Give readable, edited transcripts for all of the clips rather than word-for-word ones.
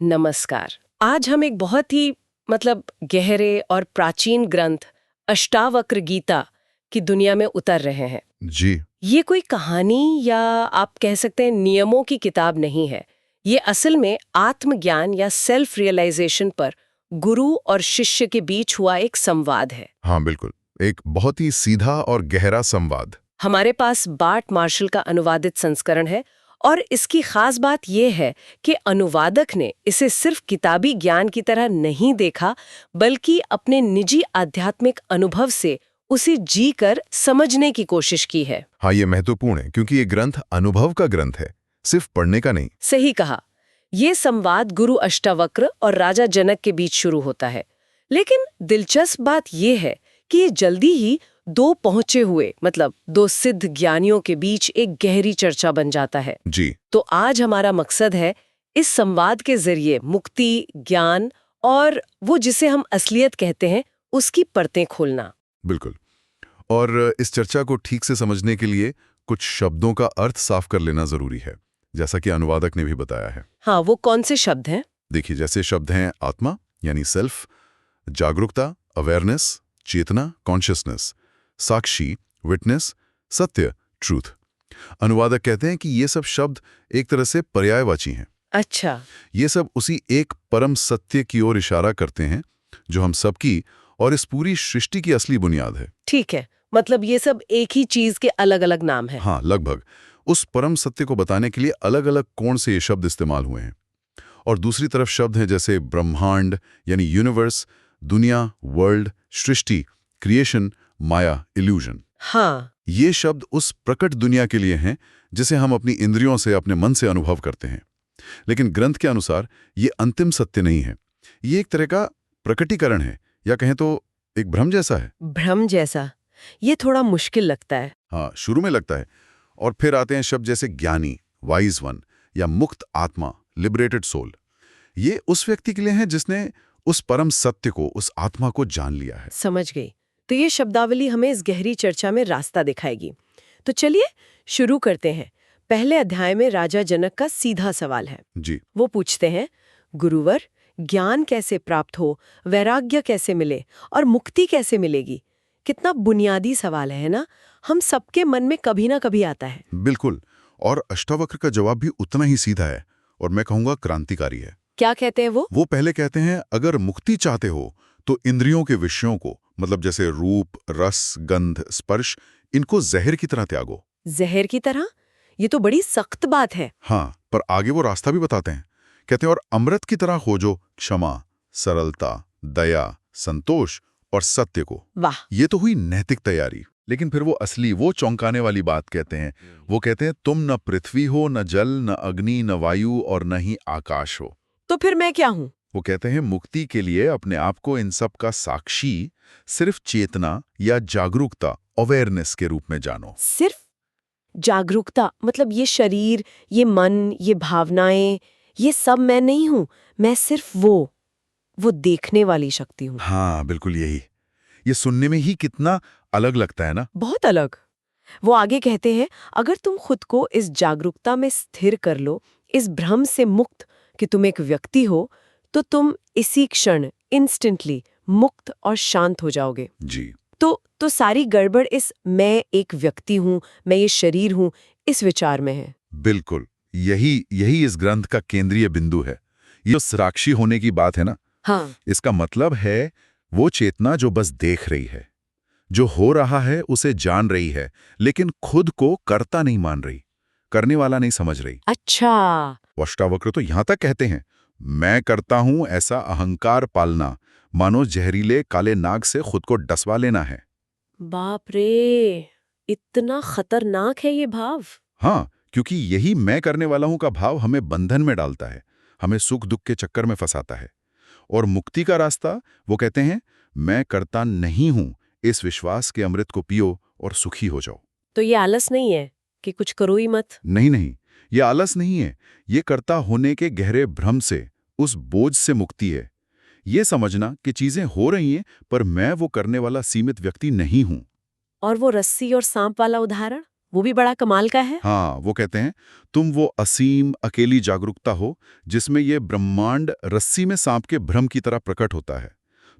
नमस्कार। आज हम एक बहुत ही गहरे और प्राचीन ग्रंथ अष्टावक्र गीता की दुनिया में उतर रहे हैं। जी। ये कोई कहानी या आप कह सकते हैं नियमों की किताब नहीं है। ये असल में आत्मज्ञान या सेल्फ रियलाइजेशन पर गुरु और शिष्य के बीच हुआ एक संवाद है। हाँ, बिल्कुल। एक बहुत ही सीधा और गहरा संवाद। हमारे पास बार्ट मार्शल का अनुवादित संस्करण है और इसकी खास बात यह है कि अनुवादक ने इसे सिर्फ किताबी ज्ञान की तरह नहीं देखा, बल्कि अपने निजी आध्यात्मिक अनुभव से उसे जी कर समझने की कोशिश की है। हाँ, ये महत्वपूर्ण है क्योंकि ये ग्रंथ अनुभव का ग्रंथ है, सिर्फ पढ़ने का नहीं। सही कहा। ये संवाद गुरु अष्टावक्र और राजा जनक के बीच शुरू होता है, लेकिन दिलचस्प बात यह है कि ये जल्दी ही दो पहुंचे हुए दो सिद्ध ज्ञानियों के बीच एक गहरी चर्चा बन जाता है। जी। तो आज हमारा मकसद है इस संवाद के जरिए मुक्ति, ज्ञान और वो जिसे हम असलियत कहते हैं उसकी परतें खोलना। बिल्कुल। और इस चर्चा को ठीक से समझने के लिए कुछ शब्दों का अर्थ साफ कर लेना जरूरी है, जैसा कि अनुवादक ने भी बताया है। हाँ, वो कौन से शब्द हैं? देखिए, जैसे शब्द हैं आत्मा यानी सेल्फ, जागरूकता अवेयरनेस, चेतना कॉन्शियसनेस, साक्षी विटनेस, सत्य ट्रूथ। अनुवादक कहते हैं कि ये सब शब्द एक तरह से पर्यायवाची हैं। अच्छा। ये सब उसी एक परम सत्य की ओर इशारा करते हैं जो हम सबकी और इस पूरी सृष्टि की असली बुनियाद है। ठीक है, ये सब एक ही चीज के अलग अलग नाम हैं। हाँ, लगभग। उस परम सत्य को बताने के लिए अलग अलग कोण से ये शब्द इस्तेमाल हुए हैं। और दूसरी तरफ शब्द हैं जैसे ब्रह्मांड यानी यूनिवर्स, दुनिया वर्ल्ड, सृष्टि क्रिएशन, माया इल्यूजन। हाँ। ये शब्द उस प्रकट दुनिया के लिए हैं जिसे हम अपनी इंद्रियों से, अपने मन से अनुभव करते हैं। लेकिन ग्रंथ के अनुसार ये अंतिम सत्य नहीं है। ये एक तरह का प्रकटीकरण है, या कहें तो एक भ्रम जैसा है। भ्रम जैसा? ये थोड़ा मुश्किल लगता है। हाँ, शुरू में लगता है। और फिर आते हैं शब्द जैसे ज्ञानी, वाइज वन, या मुक्त आत्मा, लिबरेटेड सोल। ये उस व्यक्ति के लिए है जिसने उस परम सत्य को, उस आत्मा को जान लिया है। समझ गई। तो ये शब्दावली हमें इस गहरी चर्चा में रास्ता दिखाएगी। तो चलिए शुरू करते हैं। पहले अध्याय में राजा जनक का सीधा सवाल है। जी। वो पूछते हैं, गुरुवर, ज्ञान कैसे प्राप्त हो, वैराग्य कैसे मिले और मुक्ति कैसे मिलेगी? कितना बुनियादी सवाल है ना? हम सबके मन में कभी ना कभी आता है। बिल्कुल। और अष्टावक्र का जवाब भी उतना ही सीधा है, और मैं कहूंगा क्रांतिकारी है। क्या कहते हैं वो? वो पहले कहते हैं, अगर मुक्ति चाहते हो तो इंद्रियों के विषयों को, मतलब जैसे रूप, रस, गंध, स्पर्श, इनको जहर की तरह त्यागो। जहर की तरह? ये तो बड़ी सख्त बात है। हाँ, पर आगे वो रास्ता भी बताते हैं। कहते हैं, और अमृत की तरह खोजो क्षमा, सरलता, दया, संतोष और सत्य को। वाह! ये तो हुई नैतिक तैयारी। लेकिन फिर वो असली, वो चौंकाने वाली बात कहते हैं। वो कहते हैं, तुम न पृथ्वी हो, न जल, न अग्नि, न वायु और न ही आकाश हो। तो फिर मैं क्या हूँ? वो कहते हैं, मुक्ति के लिए अपने आप को इन सब का साक्षी, सिर्फ चेतना या जागरूकता, अवेयरनेस के रूप में जानो। सिर्फ जागरूकता? ये शरीर, ये मन, ये भावनाएं, ये सब मैं नहीं हूँ। मैं सिर्फ वो देखने वाली शक्ति हूँ। हाँ, बिल्कुल यही। ये सुनने में ही कितना अलग लगता है ना? बहुत अलग। वो आगे कहते हैं, अगर तुम खुद को इस जागरूकता में स्थिर कर लो, इस भ्रम से मुक्त कि तुम एक व्यक्ति हो, तो तुम इसी क्षण इंस्टेंटली मुक्त और शांत हो जाओगे। जी। तो सारी गड़बड़ इस मैं एक व्यक्ति हूँ, मैं ये शरीर हूँ, इस विचार में है। बिल्कुल। यही इस ग्रंथ का केंद्रीय बिंदु है। ये जो साक्षी होने की बात है ना, हाँ। इसका मतलब है वो चेतना जो बस देख रही है, जो हो रहा है उसे जान रही है, लेकिन खुद को कर्ता नहीं मान रही, करने वाला नहीं समझ रही। अच्छा। अष्टावक्र तो यहां तक कहते हैं, मैं करता हूं ऐसा अहंकार पालना मानो जहरीले काले नाग से खुद को डसवा लेना है। बाप रे, इतना खतरनाक है ये भाव। हाँ, क्योंकि यही मैं करने वाला हूं का भाव हमें बंधन में डालता है, हमें सुख दुख के चक्कर में फंसाता है। और मुक्ति का रास्ता, वो कहते हैं, मैं करता नहीं हूं, इस विश्वास के अमृत को पियो और सुखी हो जाओ। तो ये आलस नहीं है कि कुछ करो ही मत? नहीं नहीं, ये आलस नहीं है। ये कर्ता होने के गहरे भ्रम से, उस बोझ से मुक्ति है। ये समझना कि चीजें हो रही हैं, पर मैं वो करने वाला सीमित व्यक्ति नहीं हूं। और वो रस्सी और सांप वाला उदाहरण, वो भी बड़ा कमाल का है। हाँ, वो कहते हैं तुम वो असीम अकेली जागरूकता हो जिसमें ये ब्रह्मांड रस्सी में सांप के भ्रम की तरह प्रकट होता है।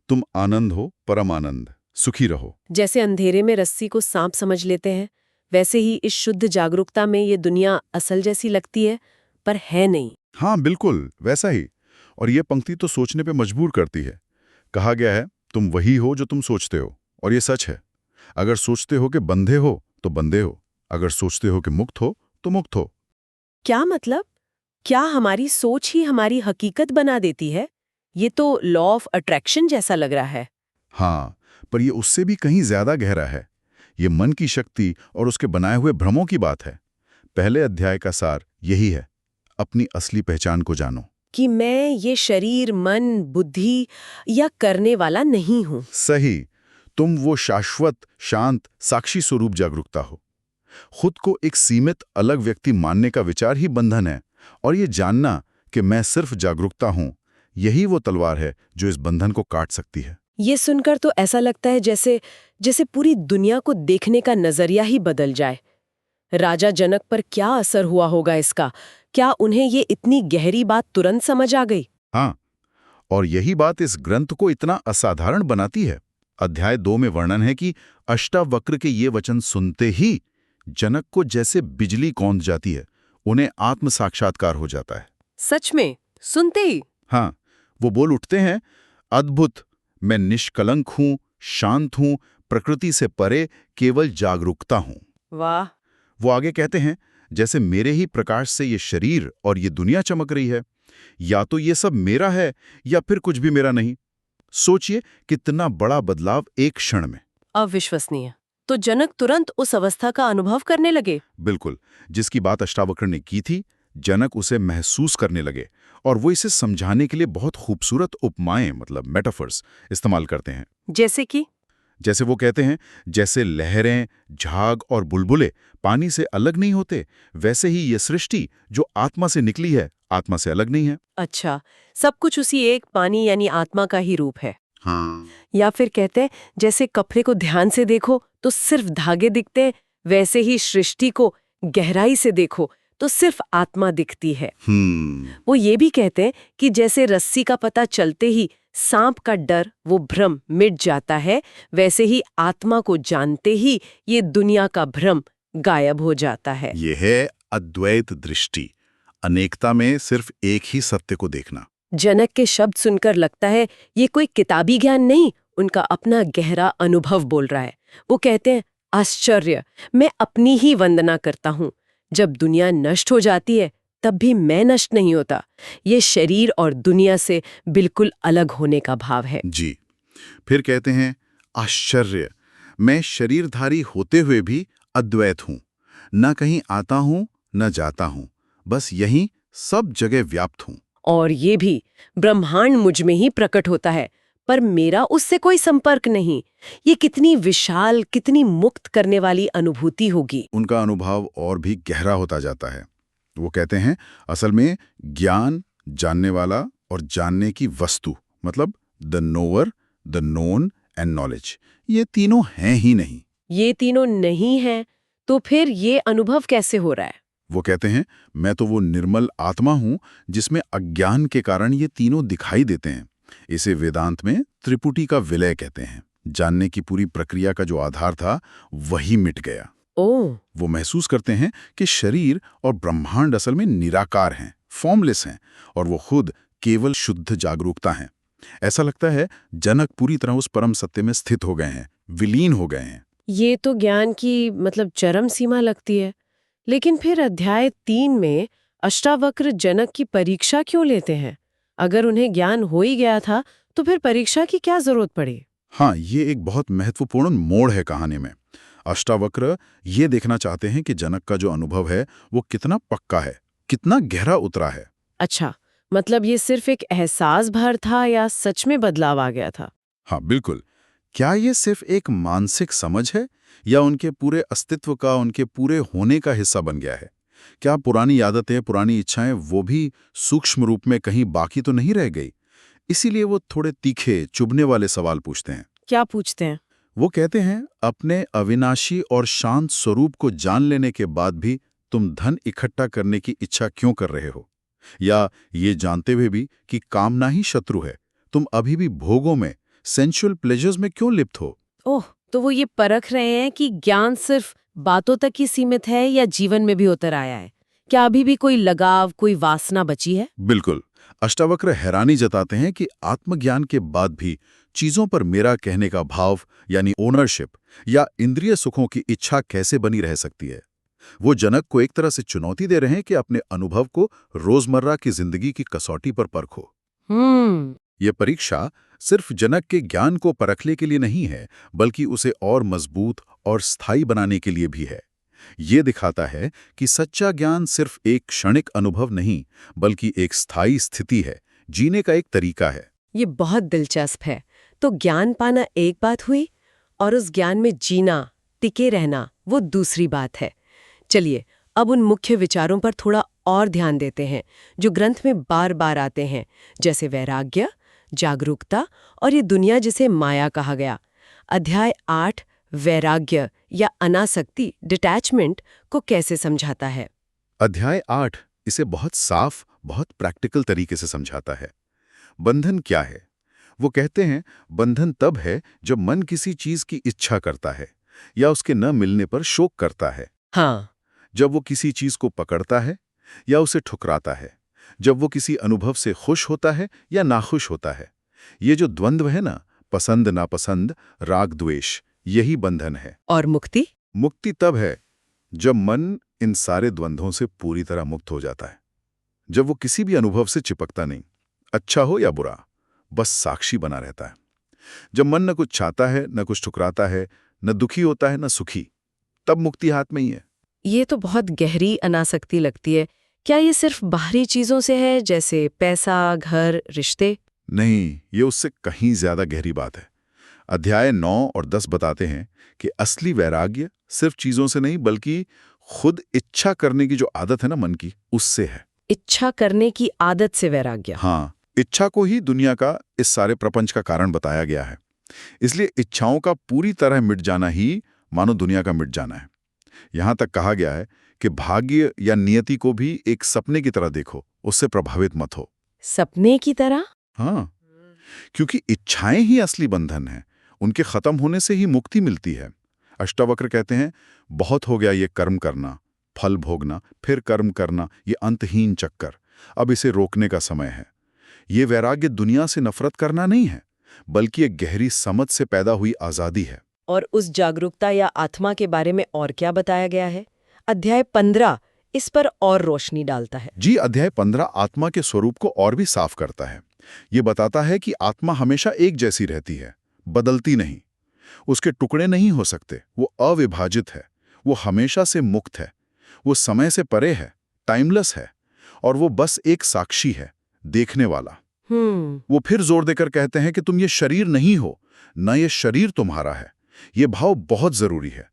तुम आनंद हो, परम आनंद, सुखी रहो। जैसे अंधेरे में रस्सी को सांप समझ लेते हैं, वैसे ही इस शुद्ध जागरूकता में ये दुनिया असल जैसी लगती है, पर है नहीं। हाँ, बिल्कुल वैसा ही। और ये पंक्ति तो सोचने पे मजबूर करती है। कहा गया है तुम वही हो जो तुम सोचते हो, और ये सच है। अगर सोचते हो कि बंधे हो तो बंधे हो, अगर सोचते हो कि मुक्त हो तो मुक्त हो। क्या मतलब? क्या हमारी सोच ही हमारी हकीकत बना देती है? ये तो लॉ ऑफ अट्रैक्शन जैसा लग रहा है। हाँ, पर ये उससे भी कहीं ज्यादा गहरा है। ये मन की शक्ति और उसके बनाए हुए भ्रमों की बात है। पहले अध्याय का सार यही है, अपनी असली पहचान को जानो। कि मैं ये शरीर, मन, बुद्धि या करने वाला नहीं हूं। सही, तुम वो शाश्वत, शांत, साक्षी स्वरूप जागरूकता हो। खुद को एक सीमित अलग व्यक्ति मानने का विचार ही बंधन है, और ये जानना कि मैं सिर्फ जागरूकता हूं, यही वो तलवार है जो इस बंधन को काट सकती है। ये सुनकर तो ऐसा लगता है जैसे जैसे पूरी दुनिया को देखने का नजरिया ही बदल जाए। राजा जनक पर क्या असर हुआ होगा इसका? क्या उन्हें ये इतनी गहरी बात तुरंत समझ आ गई? हाँ, और यही बात इस ग्रंथ को इतना असाधारण बनाती है। अध्याय 2 में वर्णन है कि अष्टावक्र के ये वचन सुनते ही जनक को जैसे बिजली कौंध जाती है, उन्हें आत्म साक्षात्कार हो जाता है। सच में? सुनते ही? हाँ, वो बोल उठते हैं, अद्भुत, मैं निष्कलंक हूं, शांत हूं, प्रकृति से परे केवल जागरूकता हूं। वाह! वो आगे कहते हैं, जैसे मेरे ही प्रकाश से ये शरीर और ये दुनिया चमक रही है। या तो ये सब मेरा है या फिर कुछ भी मेरा नहीं। सोचिए कितना बड़ा बदलाव एक क्षण में। अविश्वसनीय। तो जनक तुरंत उस अवस्था का अनुभव करने लगे। बिल्कुल, जिसकी बात अष्टावक्र ने की थी, जनक उसे महसूस करने लगे, और वो इसे समझाने के लिए बहुत खूबसूरत उपमाएं, मतलब मेटाफर्स, इस्तेमाल करते हैं। जैसे कि? जैसे वो कहते हैं, जैसे लहरें, झाग और बुलबुले पानी से अलग नहीं होते, वैसे ही ये सृष्टि जो आत्मा से निकली है, आत्मा से अलग नहीं है। अच्छा, सब कुछ उसी एक पानी यानी आत्मा का ही रूप है। हाँ, या फिर कहते हैं जैसे कपड़े को ध्यान से देखो तो सिर्फ धागे दिखते हैं, वैसे ही सृष्टि को गहराई से देखो तो सिर्फ आत्मा दिखती है। वो ये भी कहते हैं कि जैसे रस्सी का पता चलते ही सांप का डर, वो भ्रम मिट जाता है, वैसे ही आत्मा को जानते ही ये दुनिया का भ्रम गायब हो जाता है। ये है अद्वैत दृष्टि, अनेकता में सिर्फ एक ही सत्य को देखना। जनक के शब्द सुनकर लगता है ये कोई किताबी ज्ञान नहीं, उनका अपना गहरा अनुभव बोल रहा है। वो कहते हैं, आश्चर्य, मैं अपनी ही वंदना करता हूँ। जब दुनिया नष्ट हो जाती है तब भी मैं नष्ट नहीं होता। ये शरीर और दुनिया से बिल्कुल अलग होने का भाव है। जी, फिर कहते हैं, आश्चर्य, मैं शरीरधारी होते हुए भी अद्वैत हूँ, न कहीं आता हूँ न जाता हूँ, बस यहीं सब जगह व्याप्त हूँ। और ये भी, ब्रह्मांड मुझ में ही प्रकट होता है, पर मेरा उससे कोई संपर्क नहीं। ये कितनी विशाल, कितनी मुक्त करने वाली अनुभूति होगी। उनका अनुभव और भी गहरा होता जाता है। वो कहते हैं, असल में ज्ञान, जानने वाला और जानने की वस्तु, मतलब the knower, the known and knowledge, ये तीनों हैं ही नहीं। ये तीनों नहीं हैं, तो फिर ये अनुभव कैसे हो रहा है? वो कहते हैं, मैं तो वो निर्मल आत्मा हूं जिसमें अज्ञान के कारण ये तीनों दिखाई देते हैं। इसे वेदांत में त्रिपुटी का विलय कहते हैं। जानने की पूरी प्रक्रिया का जो आधार था वही मिट गया। ओह! वो महसूस करते हैं कि शरीर और ब्रह्मांड असल में निराकार हैं, फॉर्मलेस हैं, और वो खुद केवल शुद्ध जागरूकता हैं। ऐसा लगता है जनक पूरी तरह उस परम सत्य में स्थित हो गए हैं, विलीन हो गए हैं। ये तो ज्ञान की मतलब चरम सीमा लगती है। लेकिन फिर अध्याय 3 में अष्टावक्र जनक की परीक्षा क्यों लेते हैं? अगर उन्हें ज्ञान हो ही गया था तो फिर परीक्षा की क्या जरूरत पड़ी? हाँ, ये एक बहुत महत्वपूर्ण मोड़ है कहानी में। अष्टावक्र ये देखना चाहते हैं कि जनक का जो अनुभव है वो कितना पक्का है, कितना गहरा उतरा है। अच्छा, मतलब ये सिर्फ एक एहसास भर था या सच में बदलाव आ गया था? हाँ, बिल्कुल। क्या ये सिर्फ एक मानसिक समझ है या उनके पूरे अस्तित्व का, उनके पूरे होने का हिस्सा बन गया है? क्या पुरानी आदतें, पुरानी इच्छाएं वो भी सूक्ष्म रूप में कहीं बाकी तो नहीं रह गई? इसीलिए वो थोड़े तीखे, चुभने वाले सवाल पूछते हैं। क्या पूछते हैं? वो कहते हैं, अपने अविनाशी और शांत स्वरूप को जान लेने के बाद भी तुम धन इकट्ठा करने की इच्छा क्यों कर रहे हो? या ये जानते हुए भी कि कामना ही शत्रु है, तुम अभी भी भोगों में, सेंसुअल प्लेजर्स में क्यों लिप्त हो? ओह, तो वो ये परख रहे हैं कि ज्ञान सिर्फ बातों तक ही सीमित है या जीवन में भी उतर आया है? क्या अभी भी कोई लगाव, कोई वासना बची है? बिल्कुल। अष्टावक्र हैरानी जताते हैं कि आत्मज्ञान के बाद भी चीजों पर मेरा कहने का भाव यानी ओनरशिप या इंद्रिय सुखों की इच्छा कैसे बनी रह सकती है। वो जनक को एक तरह से चुनौती दे रहे हैं कि अपने अनुभव को रोजमर्रा की जिंदगी की कसौटी पर परखो। ये परीक्षा सिर्फ जनक के ज्ञान को परखने के लिए नहीं है, बल्कि उसे और मजबूत और स्थायी बनाने के लिए भी है। ये दिखाता है कि सच्चा ज्ञान सिर्फ एक क्षणिक अनुभव नहीं, बल्कि एक स्थायी स्थिति है, जीने का एक तरीका है। ये बहुत दिलचस्प है। तो ज्ञान पाना एक बात हुई और उस ज्ञान में जीना, टिके रहना, वो दूसरी बात है। चलिए, अब उन मुख्य विचारों पर थोड़ा और ध्यान देते हैं जो ग्रंथ में बार बार आते हैं, जैसे वैराग्य, जागरूकता और ये दुनिया जिसे माया कहा गया। अध्याय 8 वैराग्य या अनासक्ति, डिटैचमेंट को कैसे समझाता है? अध्याय 8 इसे बहुत साफ, बहुत प्रैक्टिकल तरीके से समझाता है। बंधन क्या है? वो कहते हैं, बंधन तब है जब मन किसी चीज की इच्छा करता है या उसके न मिलने पर शोक करता है। हाँ, जब वो किसी चीज को पकड़ता है या उसे ठुकराता है, जब वो किसी अनुभव से खुश होता है या नाखुश होता है। ये जो द्वंद्व है ना, पसंद नापसंद, राग द्वेष, यही बंधन है। और मुक्ति? मुक्ति तब है जब मन इन सारे द्वंद्वों से पूरी तरह मुक्त हो जाता है, जब वो किसी भी अनुभव से चिपकता नहीं, अच्छा हो या बुरा, बस साक्षी बना रहता है। जब मन न कुछ चाहता है, न कुछ ठुकराता है, न दुखी होता है, न सुखी, तब मुक्ति हाथ में ही है। ये तो बहुत गहरी अनासक्ति लगती है। क्या ये सिर्फ बाहरी चीजों से है, जैसे पैसा, घर, रिश्ते? नहीं, ये उससे कहीं ज्यादा गहरी बात है। अध्याय 9 और 10 बताते हैं कि असली वैराग्य सिर्फ चीजों से नहीं, बल्कि खुद इच्छा करने की जो आदत है ना मन की, उससे है। इच्छा करने की आदत से वैराग्य? हाँ, इच्छा को ही दुनिया का, इस सारे प्रपंच का कारण बताया गया है। इसलिए इच्छाओं का पूरी तरह मिट जाना ही मानो दुनिया का मिट जाना है। यहां तक कहा गया है कि भाग्य या नियति को भी एक सपने की तरह देखो, उससे प्रभावित मत हो। सपने की तरह? हाँ, क्योंकि इच्छाएं ही असली बंधन है, उनके खत्म होने से ही मुक्ति मिलती है। अष्टावक्र कहते हैं, बहुत हो गया ये कर्म करना, फल भोगना, फिर कर्म करना, ये अंतहीन चक्कर। अब इसे रोकने का समय है। ये वैराग्य दुनिया से नफरत करना नहीं है, बल्कि एक गहरी समझ से पैदा हुई आजादी है। और उस जागरूकता या आत्मा के बारे में और क्या बताया गया है? अध्याय 15 इस पर और रोशनी डालता है। जी, अध्याय 15 आत्मा के स्वरूप को और भी साफ करता है। ये बताता है कि आत्मा हमेशा एक जैसी रहती है, बदलती नहीं। उसके टुकड़े नहीं हो सकते, वो अविभाजित है, वो हमेशा से मुक्त है, वो समय से परे है, टाइमलेस है, और वो बस एक साक्षी है, देखने वाला। वो फिर जोर देकर कहते हैं कि तुम ये शरीर नहीं हो, न ये शरीर तुम्हारा है। ये भाव बहुत जरूरी है।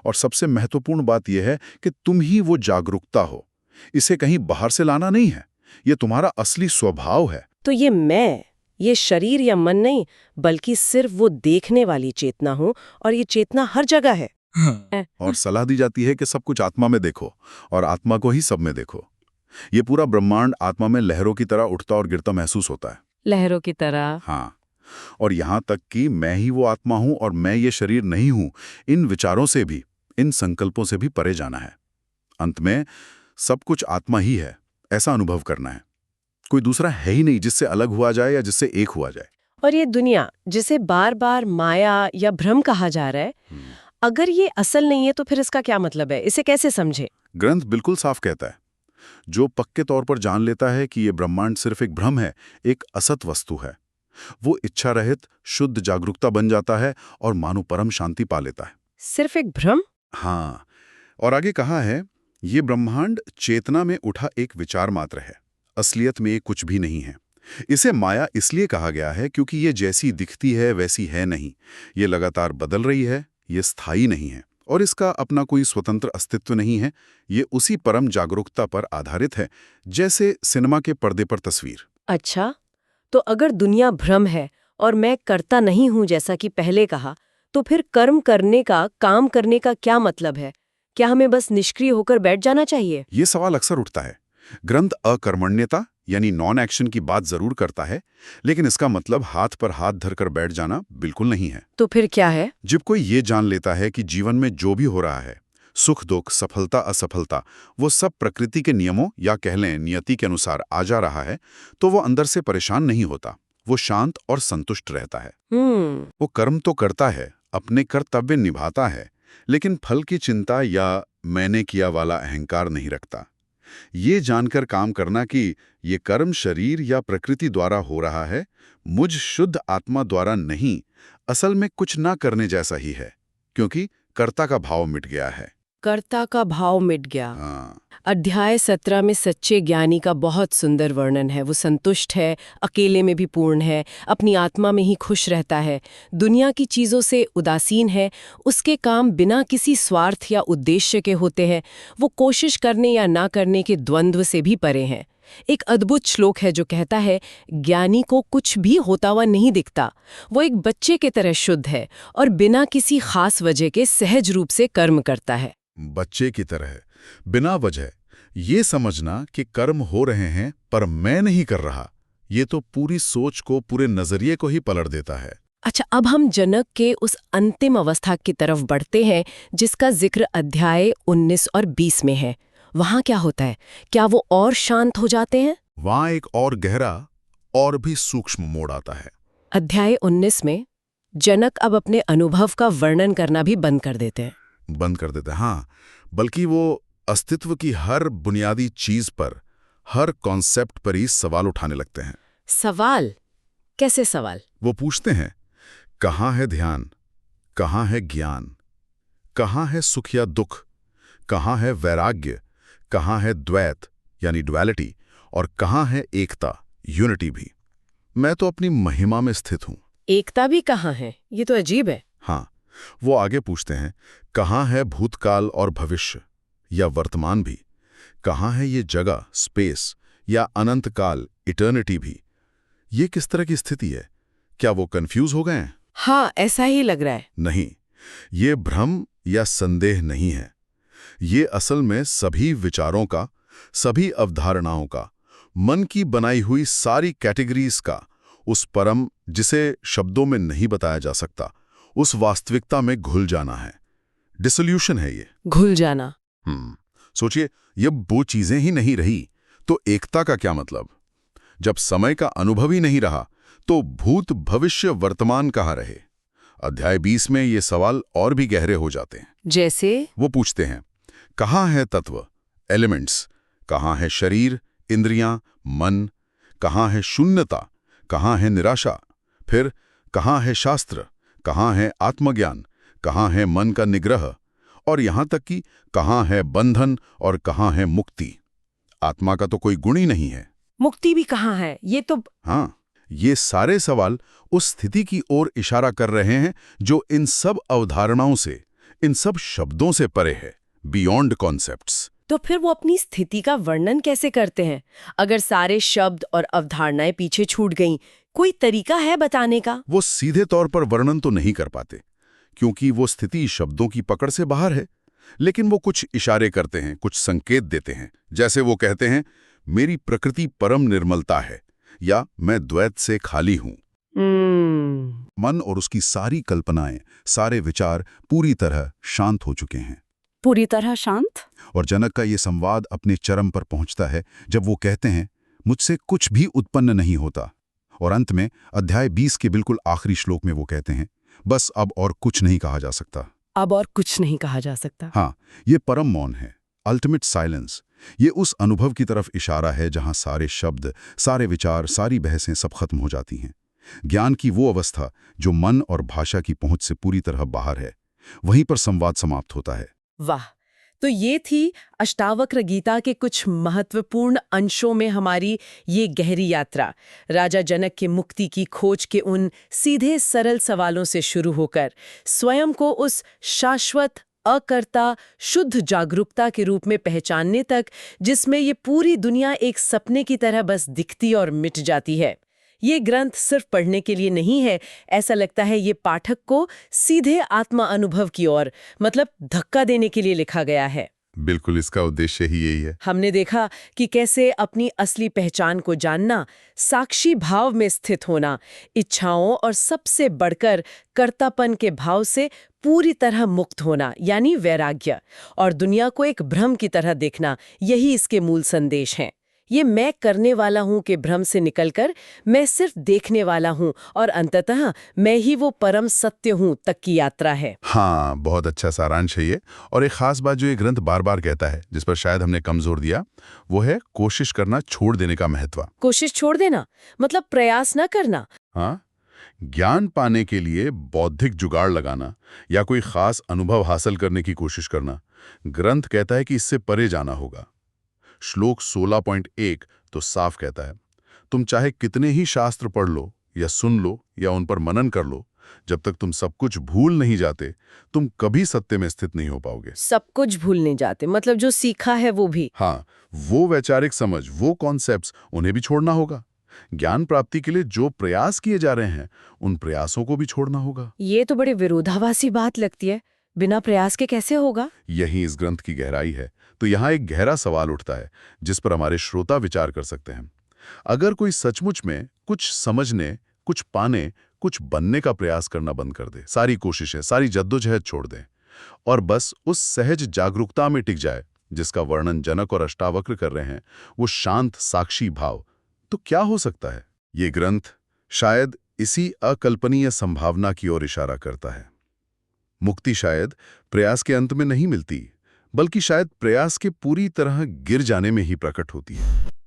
और सबसे महत्वपूर्ण बात यह है कि तुम ही वो जागरूकता हो। इसे कहीं बाहर से लाना नहीं है, ये तुम्हारा असली स्वभाव है। तो ये शरीर या मन नहीं, बल्कि सिर्फ वो देखने वाली चेतना हूँ, और ये चेतना हर जगह है। और सलाह दी जाती है कि सब कुछ आत्मा में देखो और आत्मा को ही सब में देखो। ये पूरा ब्रह्मांड आत्मा में लहरों की तरह उठता और गिरता महसूस होता है। लहरों की तरह? हाँ, और यहां तक कि मैं ही वो आत्मा हूं और मैं ये शरीर नहीं हूं, इन विचारों से भी, इन संकल्पों से भी परे जाना है। अंत में सब कुछ आत्मा ही है, ऐसा अनुभव करना है। कोई दूसरा है ही नहीं जिससे अलग हुआ जाए या जिससे एक हुआ जाए। और ये दुनिया जिसे बार बार माया या भ्रम कहा जा रहा है, अगर ये असल नहीं है तो फिर इसका क्या मतलब है? इसे कैसे समझे? ग्रंथ बिल्कुल साफ कहता है, जो पक्के तौर पर जान लेता है कि ये ब्रह्मांड सिर्फ एक भ्रम है, एक असत वस्तु है, वो इच्छा रहित शुद्ध जागरूकता बन जाता है और मानो परम शांति पा लेता है। सिर्फ एक भ्रम? हाँ, और आगे कहा है, ये ब्रह्मांड चेतना में उठा एक विचार मात्र है, असलियत में ये कुछ भी नहीं है। इसे माया इसलिए कहा गया है क्योंकि ये जैसी दिखती है वैसी है नहीं, ये लगातार बदल रही है, ये स्थायी नहीं है, और इसका अपना कोई स्वतंत्र अस्तित्व नहीं है। ये उसी परम जागरूकता पर आधारित है, जैसे सिनेमा के पर्दे पर तस्वीर। अच्छा, तो अगर दुनिया भ्रम है और मैं करता नहीं हूं जैसा कि पहले कहा, तो फिर कर्म करने का, काम करने का क्या मतलब है? क्या हमें बस निष्क्रिय होकर बैठ जाना चाहिए? ये सवाल अक्सर उठता है। ग्रंथ अकर्मण्यता यानी नॉन एक्शन की बात जरूर करता है, लेकिन इसका मतलब हाथ पर हाथ धरकर बैठ जाना बिल्कुल नहीं है। तो फिर क्या है? जब कोई ये जान लेता है कि जीवन में जो भी हो रहा है, सुख दुख, सफलता असफलता, वो सब प्रकृति के नियमों या कह लें नियति के अनुसार आ जा रहा है, तो वो अंदर से परेशान नहीं होता, वो शांत और संतुष्ट रहता है। वो कर्म तो करता है, अपने कर्तव्य निभाता है, लेकिन फल की चिंता या मैंने किया वाला अहंकार नहीं रखता। ये जानकर काम करना कि ये कर्म शरीर या प्रकृति द्वारा हो रहा है, मुझ शुद्ध आत्मा द्वारा नहीं, असल में कुछ ना करने जैसा ही है, क्योंकि कर्ता का भाव मिट गया है। कर्ता का भाव मिट गया। हाँ, अध्याय 17 में सच्चे ज्ञानी का बहुत सुंदर वर्णन है। वो संतुष्ट है, अकेले में भी पूर्ण है, अपनी आत्मा में ही खुश रहता है, दुनिया की चीजों से उदासीन है, उसके काम बिना किसी स्वार्थ या उद्देश्य के होते हैं, वो कोशिश करने या ना करने के द्वंद्व से भी परे हैं। एक अद्भुत श्लोक है जो कहता है, ज्ञानी को कुछ भी होता हुआ नहीं दिखता, वो एक बच्चे की तरह शुद्ध है और बिना किसी खास वजह के सहज रूप से कर्म करता है। बच्चे की तरह बिना वजह ये समझना कि कर्म हो रहे हैं पर मैं नहीं कर रहा, ये तो पूरी सोच को, पूरे नजरिए को ही पलट देता है। अच्छा, अब हम जनक के उस अंतिम अवस्था की तरफ बढ़ते हैं जिसका जिक्र अध्याय 19 और 20 में है। वहां क्या होता है? क्या वो और शांत हो जाते हैं? वहां एक और गहरा और भी सूक्ष्म मोड़ आता है। अध्याय 19 में जनक अब अपने अनुभव का वर्णन करना भी बंद कर देते हैं। हाँ, बल्कि वो अस्तित्व की हर बुनियादी चीज पर, हर कॉन्सेप्ट पर ही सवाल उठाने लगते हैं। सवाल? कैसे सवाल? वो पूछते हैं, कहाँ है ध्यान, कहाँ है ज्ञान, कहाँ है सुख या दुख, कहाँ है वैराग्य, कहाँ है द्वैत यानी ड्युअलिटी, और कहाँ है एकता, यूनिटी भी। मैं तो अपनी महिमा में स्थित हूं। एकता भी कहाँ है? ये तो अजीब है। हाँ, वो आगे पूछते हैं, कहाँ है भूतकाल और भविष्य या वर्तमान भी, कहाँ है ये जगह, स्पेस, या अनंत काल, इटर्निटी भी। ये किस तरह की स्थिति है? क्या वो कंफ्यूज हो गए हैं? हाँ, ऐसा ही लग रहा है। नहीं, ये भ्रम या संदेह नहीं है। ये असल में सभी विचारों का, सभी अवधारणाओं का, मन की बनाई हुई सारी कैटेगरीज का, उस परम जिसे शब्दों में नहीं बताया जा सकता, उस वास्तविकता में घुल जाना है। डिसोल्यूशन है ये। घुल जाना। सोचिए, ये वो चीजें ही नहीं रही तो एकता का क्या मतलब? जब समय का अनुभव ही नहीं रहा तो भूत भविष्य वर्तमान कहाँ रहे? अध्याय 20 में ये सवाल और भी गहरे हो जाते हैं। जैसे? वो पूछते हैं, कहाँ है तत्व, एलिमेंट्स, कहाँ है शरीर, इंद्रियां, मन, कहाँ है शून्यता, कहाँ है निराशा, फिर कहाँ है शास्त्र, कहाँ है आत्मज्ञान, कहाँ है मन का निग्रह, और यहां तक कि कहाँ है बंधन और कहाँ है मुक्ति। आत्मा का तो कोई गुण ही नहीं है। मुक्ति भी कहाँ है? ये तो हाँ, ये सारे सवाल उस स्थिति की ओर इशारा कर रहे हैं जो इन सब अवधारणाओं से, इन सब शब्दों से परे है, बियॉन्ड कॉन्सेप्ट्स। तो फिर वो अपनी स्थिति का वर्णन कैसे करते हैं? अगर सारे शब्द और अवधारणाएं पीछे छूट गईं, कोई तरीका है बताने का? वो सीधे तौर पर वर्णन तो नहीं कर पाते, क्योंकि वो स्थिति शब्दों की पकड़ से बाहर है, लेकिन वो कुछ इशारे करते हैं, कुछ संकेत देते हैं। जैसे वो कहते हैं, मेरी प्रकृति परम निर्मलता है, या मैं द्वैत से खाली हूं। मन और उसकी सारी कल्पनाएं, सारे विचार पूरी तरह शांत हो चुके हैं। पूरी तरह शांत? और जनक का ये संवाद अपने चरम पर पहुंचता है जब वो कहते हैं, मुझसे कुछ भी उत्पन्न नहीं होता। और अंत में अध्याय 20 के बिल्कुल आखिरी श्लोक में वो कहते हैं, बस अब और कुछ नहीं कहा जा सकता। अब और कुछ नहीं कहा जा सकता। हाँ, ये परम मौन है, अल्टीमेट साइलेंस। ये उस अनुभव की तरफ इशारा है जहां सारे शब्द, सारे विचार, सारी बहसें सब खत्म हो जाती हैं। ज्ञान की वो अवस्था जो मन और भाषा की पहुंच से पूरी तरह बाहर है, वहीं पर संवाद समाप्त होता है। वाह! तो ये थी अष्टावक्र गीता के कुछ महत्वपूर्ण अंशों में हमारी ये गहरी यात्रा। राजा जनक के मुक्ति की खोज के उन सीधे सरल सवालों से शुरू होकर स्वयं को उस शाश्वत, अकर्ता, शुद्ध जागरूकता के रूप में पहचानने तक, जिसमें ये पूरी दुनिया एक सपने की तरह बस दिखती और मिट जाती है। ये ग्रंथ सिर्फ पढ़ने के लिए नहीं है, ऐसा लगता है ये पाठक को सीधे आत्मा अनुभव की ओर, मतलब धक्का देने के लिए लिखा गया है। बिल्कुल, इसका उद्देश्य ही यही है। हमने देखा कि कैसे अपनी असली पहचान को जानना, साक्षी भाव में स्थित होना, इच्छाओं और सबसे बढ़कर कर्तापन के भाव से पूरी तरह मुक्त होना, यानी वैराग्य, और दुनिया को एक भ्रम की तरह देखना, यही इसके मूल संदेश हैं। ये मैं करने वाला हूं के भ्रम से निकलकर मैं सिर्फ देखने वाला हूं और अंततः मैं ही वो परम सत्य हूं तक की यात्रा है। हाँ, बहुत अच्छा सारांश है ये। और एक खास बात जो ये ग्रंथ बार बार कहता है, जिस पर शायद हमने कम जोर दिया, वो है कोशिश करना छोड़ देने का महत्व। कोशिश छोड़ देना मतलब प्रयास न करना। हाँ, ज्ञान पाने के लिए बौद्धिक जुगाड़ लगाना या कोई खास अनुभव हासिल करने की कोशिश करना, ग्रंथ कहता है कि इससे परे जाना होगा। श्लोक 16.1 तो साफ कहता है, तुम चाहे कितने ही शास्त्र पढ़ लो या सुन लो या उन पर मनन कर लो, जब तक तुम सब कुछ भूल नहीं जाते, तुम कभी सत्य में स्थित नहीं हो पाओगे। सब कुछ भूल नहीं जाते, मतलब जो सीखा है वो भी। हाँ, वो वैचारिक समझ, वो कॉन्सेप्ट्स, उन्हें भी छोड़ना होगा। ज्ञान प्राप्ति के लिए जो प्रयास किए जा रहे हैं, उन प्रयासों को भी छोड़ना होगा। ये तो बड़े विरोधाभासी बात लगती है। बिना प्रयास के कैसे होगा? यही इस ग्रंथ की गहराई है। तो यहाँ एक गहरा सवाल उठता है, जिस पर हमारे श्रोता विचार कर सकते हैं। अगर कोई सचमुच में कुछ समझने, कुछ पाने, कुछ बनने का प्रयास करना बंद कर दे, सारी कोशिशें, सारी जद्दोजहद छोड़ दे और बस उस सहज जागरूकता में टिक जाए जिसका वर्णन जनक और अष्टावक्र कर रहे हैं, वो शांत साक्षी भाव, तो क्या हो सकता है? ये ग्रंथ शायद इसी अकल्पनीय संभावना की ओर इशारा करता है। मुक्ति शायद प्रयास के अंत में नहीं मिलती, बल्कि शायद प्रयास के पूरी तरह गिर जाने में ही प्रकट होती है।